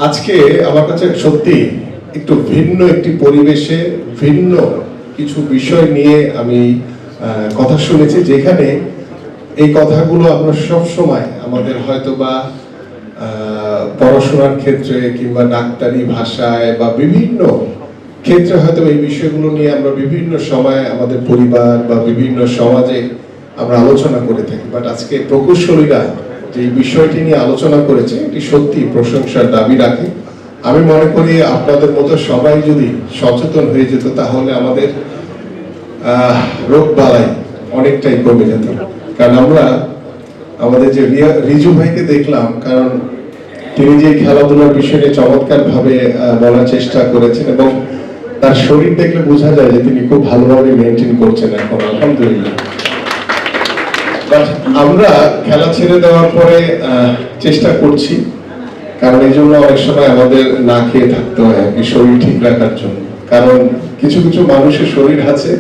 আজকে আমার কাছে সত্যি একটু ভিন্ন একটি পরিবেশে ভিন্ন কিছু বিষয় নিয়ে আমি কথা শুনেছি, যেখানে এই কথাগুলো আমরা সব সময় আমাদের হয়তো বা পড়াশোনার ক্ষেত্রে কিংবা ডাক্তারি ভাষায় বা বিভিন্ন ক্ষেত্রে হয়তো এই বিষয়গুলো নিয়ে আমরা বিভিন্ন সময় আমাদের পরিবার বা বিভিন্ন সমাজে আমরা আলোচনা করে থাকি। বাট আজকে প্রকৌশলীরা যে বিষয়টি নিয়ে আলোচনা করেছে এটি সত্যি প্রশংসার দাবি রাখে। আমি মনে করি আপনাদের মতো সবাই যদি সচেতন হয়ে যেত তাহলে আমাদের রোগ বালাই অনেকটাই কমে যেত। কারণ আমরা আমাদের যে রিজু ভাইকে দেখলাম, কারণ তিনি যে খেলাধুলার বিষয়ে চমৎকার ভাবে বলার চেষ্টা করেছেন এবং তার শরীর দেখলে বোঝা যায় যে তিনি খুব ভালোভাবে মেনটেন করছেন এখন, আলহামদুলিল্লাহ। আমরা খেলা ছেড়ে দেওয়ার পরে চেষ্টা করছি, কারণ এই জন্য অনেক সময় আমাদের না খেয়ে থাকতে হয় আর কি, শরীর ঠিক রাখার জন্য। কারণ কিছু কিছু মানুষের শরীর আছে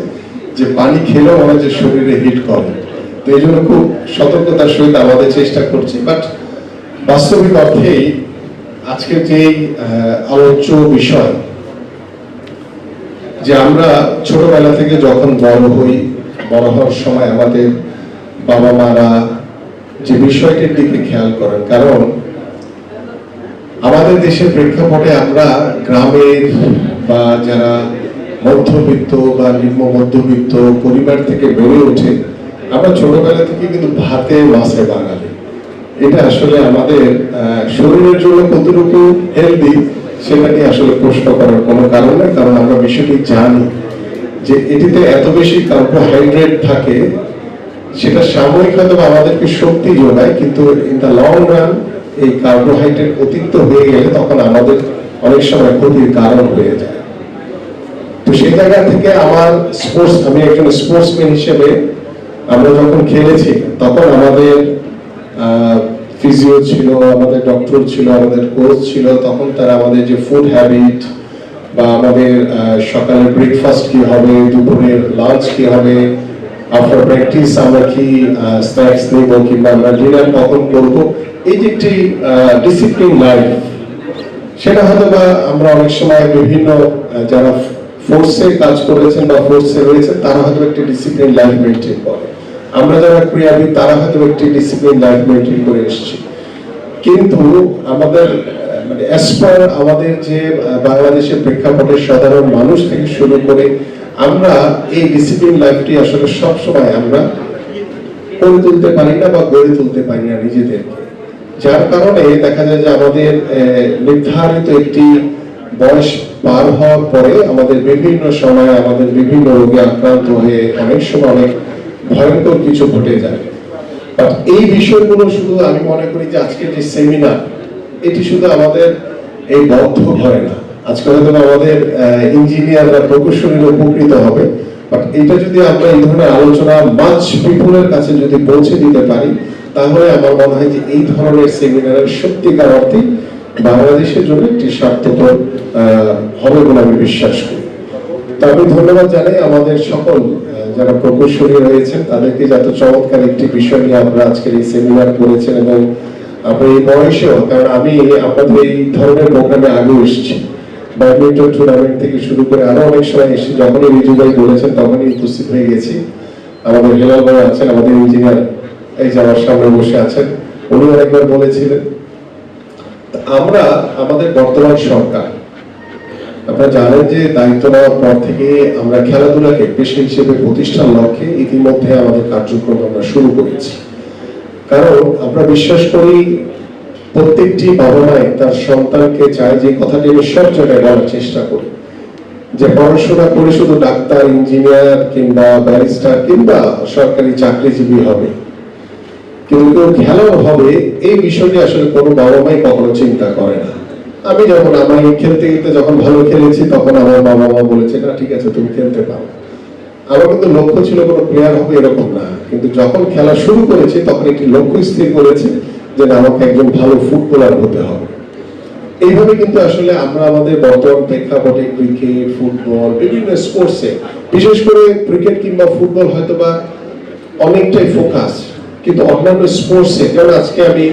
যে পানি খেলেও মনে যে শরীরে হিট করে, তো এই জন্য খুব সতর্কতার সহিত আমাদের চেষ্টা করছি। বাট বাস্তবিক অর্থেই আজকের যে আলোচ্য বিষয়, যে আমরা ছোটবেলা থেকে যখন বড় হই, বড় হওয়ার সময় আমাদের বাবা মারা যে বিষয়টির দিকে খেয়াল করেন, কারণ আমাদের দেশের প্রেক্ষাপটে আমরা গ্রামের বা যারা মধ্যবিত্ত বা নিম্ন মধ্যবিত্ত পরিবার থেকে বেড়ে ওঠে, আমরা ছোটবেলা থেকে কিন্তু ভাতে মাছে বাঙালি। এটা আসলে আমাদের শরীরের জন্য কতটুকু হেলদি সেটা নিয়ে আসলে প্রশ্ন করার কোনো কারণ নেই, কারণ আমরা বিষয়টি জানি যে এটিতে এত বেশি কার্বোহাইড্রেট থাকে, সেটা সাময়িক হয়তো আমাদেরকে শক্তি যোগায়, কিন্তু ইন দ্য লং রান এই কার্বোহাইড্রেট অতিরিক্ত হয়ে গেলে তখন আমাদের অনেক সময় ক্ষতির কারণ হয়ে যায়। তো সেই জায়গা থেকে আমার আমি একজন স্পোর্টসম্যান হিসেবে আমরা যখন খেলেছি তখন আমাদের ফিজিও ছিল, আমাদের ডক্টর ছিল, আমাদের কোচ ছিল, তখন তারা আমাদের যে ফুড হ্যাবিট বা আমাদের সকালের ব্রেকফাস্ট কি হবে, দুপুরের লাঞ্চ কি হবে, আফটার প্র্যাকটিস আমরা কি স্ন্যাক্স নেব কিংবা আমরা ডিনার কখন করবো, এই যে একটি ডিসিপ্লিন লাইফ, সেটা হয়তো বা আমরা অনেক সময় বিভিন্ন যারা ফোর্সে কাজ করেছেন বা ফোর্সে রয়েছেন তারা হয়তো একটি ডিসিপ্লিন লাইফ মেনটেন করে, আমরা যারা ক্রীড়াবিদ তারা হয়তো একটি ডিসিপ্লিন লাইফ মেনটেন করে এসেছি। কিন্তু আমাদের মানে অ্যাজ পার আমাদের যে বাংলাদেশের প্রেক্ষাপটের সাধারণ মানুষ থেকে শুরু করে আমরা এই ডিসিপ্লিন লাইফটি আসলে সবসময় আমরা করে তুলতে পারি না বা গড়ে তুলতে পারি না নিজেদেরকে, যার কারণে দেখা যায় যে আমাদের নির্ধারিত একটি বয়স পার হওয়ার পরে আমাদের বিভিন্ন সময় আমাদের বিভিন্ন রোগে আক্রান্ত হয়ে অনেক সময় অনেক ভয়ঙ্কর কিছু ঘটে যায়। এই বিষয়গুলো শুধু আমি মনে করি যে আজকের যে সেমিনার এটি শুধু আমাদের এই বদ্ধ ঘরে না, আজকে হয়তো আমাদের ইঞ্জিনিয়াররা প্রকৌশলীরা উপকৃত হবে, বাট এটা যদি আমরা এই ধরনের আলোচনা মাছ পিপুলের কাছে যদি পৌঁছে দিতে পারি তাহলে আমার মনে হয় যে এই ধরনের সেমিনারের সত্যিকার অর্থে বাংলাদেশের জন্য একটি সার্থকর হবে বলে আমি বিশ্বাস করি। তো আমি ধন্যবাদ জানাই আমাদের সকল যারা প্রকৌশলী রয়েছেন তাদেরকে, যত চমৎকার একটি বিষয় নিয়ে আমরা আজকের এই সেমিনার করেছেন এবং আমরা এই বয়সেও, কারণ আমি আপনাদের এই ধরনের প্রোগ্রামে আগেও এসেছি, ব্যাডমিন্টন টুর্নামেন্ট থেকে শুরু করে আরো অনেক সময় এসে যখনই রিজু ভাই বলেছেন তখনই উপস্থিত হয়ে গেছি। আমাদের হেলাল ভাই আছেন, আমাদের ইঞ্জিনিয়ার এই যে আমার সামনে বসে আছেন, উনি অনেকবার বলেছিলেন। আমরা আমাদের বর্তমান সরকার, আপনারা জানেন যে দায়িত্ব নেওয়ার পর থেকে আমরা খেলাধুলাকে পেশা হিসেবে প্রতিষ্ঠার লক্ষ্যে ইতিমধ্যে আমাদের কার্যক্রম আমরা শুরু করেছি। কারণ আমরা বিশ্বাস করি প্রত্যেকটি বাবা মাই তার সন্তানকে চায়, যে কথাটি আমি সব জায়গায় বলার চেষ্টা করি, যে পড়াশোনা করে শুধু ডাক্তার, ইঞ্জিনিয়ার কিংবা ব্যারিস্টার কিংবা সরকারি চাকরিজীবী হবে, কিন্তু কেউ খেলাও হবে, এই বিষয়টি আসলে কোনো বাবা মাই কখনো চিন্তা করে না। আমি যখন আমি খেলতে খেলতে যখন ভালো খেলেছি তখন আমার বাবা মা বলেছে না ঠিক আছে তুমি খেলতে পারো। আমার কিন্তু লক্ষ্য ছিল কোনো প্লেয়ার হবে এরকম না, কিন্তু যখন খেলা শুরু করেছি তখন একটি লক্ষ্য স্থির করেছি যে আমাকে একজন ভালো ফুটবলার হতে হবে। এইভাবে কিন্তু আসলে আমরা আমাদের বর্তমান প্রেক্ষাপটে ক্রিকেট, ফুটবল, বিভিন্ন স্পোর্টসে, বিশেষ করে ক্রিকেট কিংবা ফুটবল হয়তো বা অনেকটাই ফোকাস, কিন্তু অন্যান্য স্পোর্টসে, যেমন আজকে আমি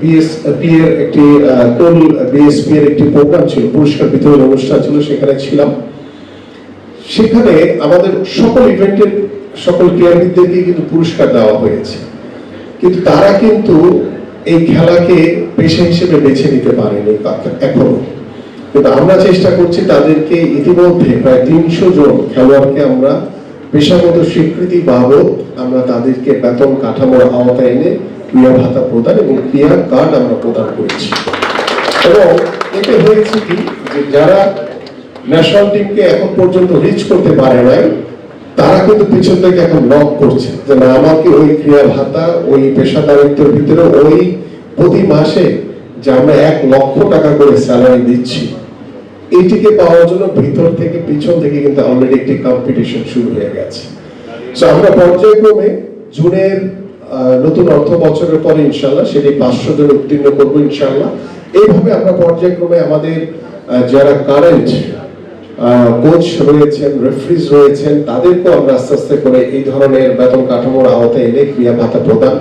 বিএসপি এর একটি কোল বিএসপি এর একটি প্রোগ্রাম ছিল, পুরস্কার বিতরণ অনুষ্ঠান ছিল, সেখানে ছিলাম। সেখানে আমাদের সকল ইভেন্টের সকল ক্রীড়াবিদদেরকে কিন্তু পুরস্কার দেওয়া হয়েছে, কিন্তু তারা কিন্তু এই খেলাকে পেশা হিসেবে বেছে নিতে পারেনি এখনো। কিন্তু আমরা চেষ্টা করছি তাদেরকে, ইতিমধ্যে প্রায় 300 জন খেলোয়াড়কে আমরা পেশাগত স্বীকৃতি বাবদ আমরা তাদেরকে বেতন কাঠামোর আওতায় এনে ক্রিয়া ভাতা প্রদান এবং ক্রিয়া কার্ড আমরা প্রদান করেছি। এবং এতে হয়েছে কি, যে যারা ন্যাশনাল টিমকে এখন পর্যন্ত রিচ করতে পারে নাই, তারা কিন্তু পিছন থেকে এখন নক করছে যে না, আমাকে ওই ক্রিয়া ভাতা, ওই পেশাদারিত্বের ভিতরে ওই প্রতি মাসে যে আমরা 1 লক্ষ টাকা করে স্যালারি দিচ্ছি, এইটিকে পাওয়ার জন্য ভিতর থেকে পিছন থেকে কিন্তু অলরেডি একটি কম্পিটিশন শুরু হয়ে গেছে। সো আমরা পর্যায়ক্রমে জুনের নতুন অর্থ বছরের পরে ইনশাআল্লাহ সেটি 500 জন উত্তীর্ণ করবো ইনশাআল্লাহ। এইভাবে আমরা পর্যায়ক্রমে আমাদের যারা কারেন্ট কোচ রয়েছেন, রেফারিজ রয়েছেন, তাদেরকেও আমরা আস্তে আস্তে করে এই ধরনের বেতন কাঠামোর আওতায় এনে ক্রিয়া ভাতা প্রদান,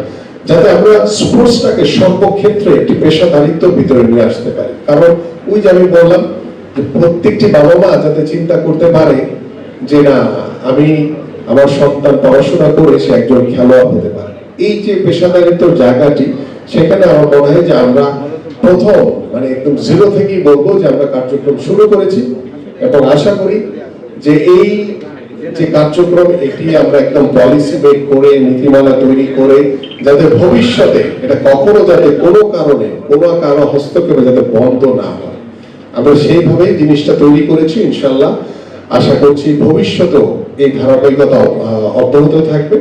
যাতে আমরা স্পোর্টসটাকে সর্বক্ষেত্রে একটি পেশাদারিত্বের ভিতরে নিয়ে আসতে পারি। কারণ ওই যে আমি বললাম যে প্রত্যেকটি বাবা মা যাতে চিন্তা করতে পারে যে না, আমি আমার সন্তান পড়াশোনা করে সে একজন খেলোয়াড় হতে পারে, এই যে পেশাদারিত্বের জায়গাটি, সেখানে আমার মনে হয় যে আমরা প্রথম মানে একদম জিরো থেকেই বলবো যে আমরা কার্যক্রম শুরু করেছি এবং আশা করি যে এই যে কার্যক্রম, এটি আমরা একদম পলিসি মেক করে, নীতিমালা তৈরি করে, যাতে ভবিষ্যতে এটা কখনো যাতে কোনো কারণে কোনো কারো হস্তক্ষেপে যাতে বন্ধ না হয়, আমরা সেইভাবেই জিনিসটা তৈরি করেছি। ইনশাআল্লাহ আশা করছি ভবিষ্যতেও এই ধারাবাহিকতা অব্যাহত থাকবে।